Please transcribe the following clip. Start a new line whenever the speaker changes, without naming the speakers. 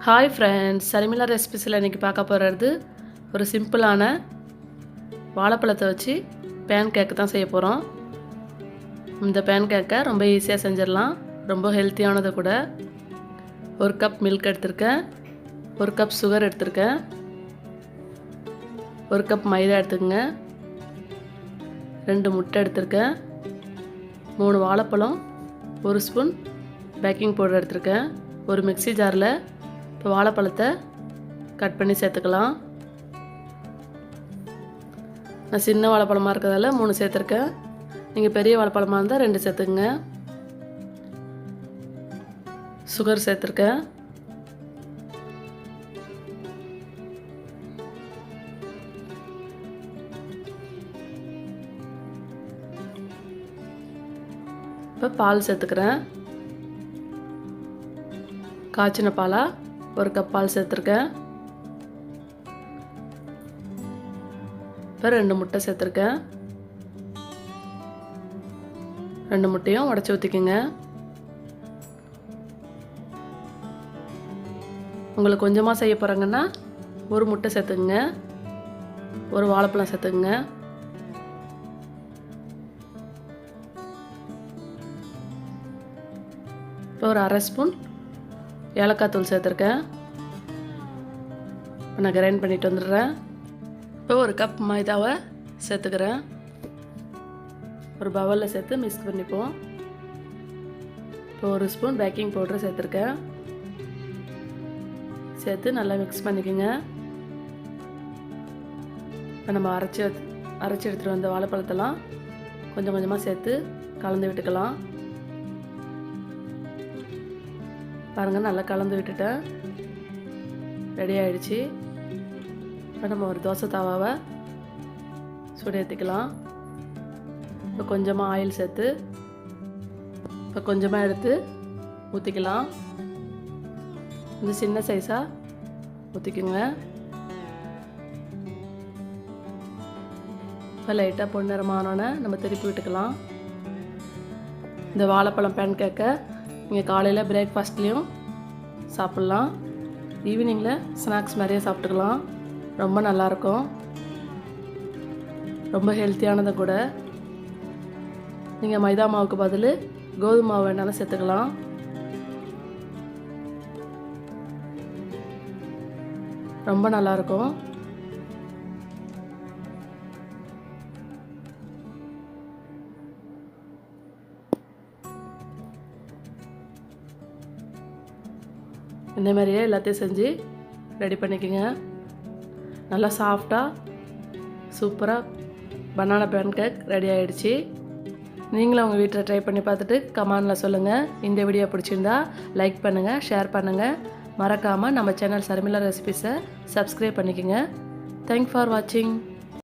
Hi friends, Sharmila ரெசிபிஸில் இன்றைக்கி பார்க்க போகிறது ஒரு சிம்பிளான வாழைப்பழத்தை வச்சு பேன் கேக்கு தான் செய்ய போகிறோம். இந்த பேன் கேக்கை ரொம்ப ஈஸியாக செஞ்சிடலாம், ரொம்ப ஹெல்த்தியானது கூட. ஒரு கப் மில்க் எடுத்திருக்கேன், ஒரு கப் சுகர் எடுத்திருக்கேன், ஒரு கப் மைதா எடுத்துக்கங்க, 2 முட்டை எடுத்திருக்கேன், 3 வாழைப்பழம், 1 ஸ்பூன் பேக்கிங் பவுடர் எடுத்திருக்கேன். ஒரு மிக்ஸி ஜாரில் இப்போ வாழைப்பழத்தை கட் பண்ணி சேர்த்துக்கலாம். நான் சின்ன வாழைப்பழமாக இருக்கிறதால 3 சேர்த்துருக்கேன். நீங்கள் பெரிய வாழைப்பழமாக இருந்தால் 2 சேர்த்துக்குங்க. சுகர் சேர்த்துருக்கேன். இப்போ பால் சேர்த்துக்கிறேன். காய்ச்சின பாலாக 1 கப் பால் சேர்த்துருக்கேன். இப்போ 2 முட்டை சேர்த்துருக்கேன். 2 முட்டையும் உடச்சி ஊற்றிக்குங்க. உங்களுக்கு கொஞ்சமாக செய்ய போகிறாங்கன்னா 1 முட்டை சேர்த்துக்குங்க, 1 வாழைப்பழம் சேர்த்துக்குங்க. இப்போ ஒரு 1/2 ஸ்பூன் ஏலக்காய் தூள் சேர்த்துருக்கேன். நான் கிரைண்ட் பண்ணிட்டு வந்துடுறேன். இப்போ 1 கப் மைதாவை சேர்த்துக்கிறேன். ஒரு பவுலில் சேர்த்து மிக்ஸ் பண்ணிப்போம். இப்போ 1 ஸ்பூன் பேக்கிங் பவுடரை சேர்த்துருக்கேன். சேர்த்து நல்லா மிக்ஸ் பண்ணிக்கோங்க. இப்போ நம்ம அரைச்சி எடுத்துகிட்டு வந்த வாழைப்பழத்தெல்லாம் கொஞ்சம் கொஞ்சமாக சேர்த்து கலந்து விட்டுக்கலாம். பாருங்கள், நல்லா கலந்து விட்டுட்டேன். ரெடி ஆகிடுச்சு. இப்போ நம்ம ஒரு தோசை தவாவை சுட ஏற்றிக்கலாம். இப்போ கொஞ்சமாக ஆயில் சேர்த்து இப்போ கொஞ்சமாக எடுத்து ஊற்றிக்கலாம். கொஞ்சம் சின்ன சைஸாக ஊற்றிக்குங்க. இப்போ லைட்டாக பொன்னிறமானோன்னு நம்ம திருப்பி விட்டுக்கலாம். இந்த வாழைப்பழம் பேன் கேக்கை நீங்கள் காலையில் பிரேக்ஃபாஸ்ட்லேயும் சாப்பிட்லாம், ஈவினிங்கில் ஸ்நாக்ஸ் மாதிரியே சாப்பிட்டுக்கலாம். ரொம்ப நல்லாயிருக்கும், ரொம்ப ஹெல்த்தியானது கூட. நீங்கள் மைதா மாவுக்கு பதில் கோதுமை மாவு வேணாலும் சேர்த்துக்கலாம். ரொம்ப நல்லாயிருக்கும். இந்த மாதிரியே எல்லாத்தையும் செஞ்சு ரெடி பண்ணிக்கோங்க. நல்லா சாஃப்டாக சூப்பராக பனானா பேன் கேக் ரெடி ஆகிடுச்சு. நீங்களும் உங்கள் வீட்டில் ட்ரை பண்ணி பார்த்துட்டு கமெண்டில் சொல்லுங்கள். இந்த வீடியோ பிடிச்சிருந்தா லைக் பண்ணுங்கள், ஷேர் பண்ணுங்கள். மறக்காமல் நம்ம சேனல் ஷர்மிளா ரெசிபிஸை சப்ஸ்கிரைப் பண்ணிக்கோங்க. தேங்க்ஸ் ஃபார் வாட்சிங்.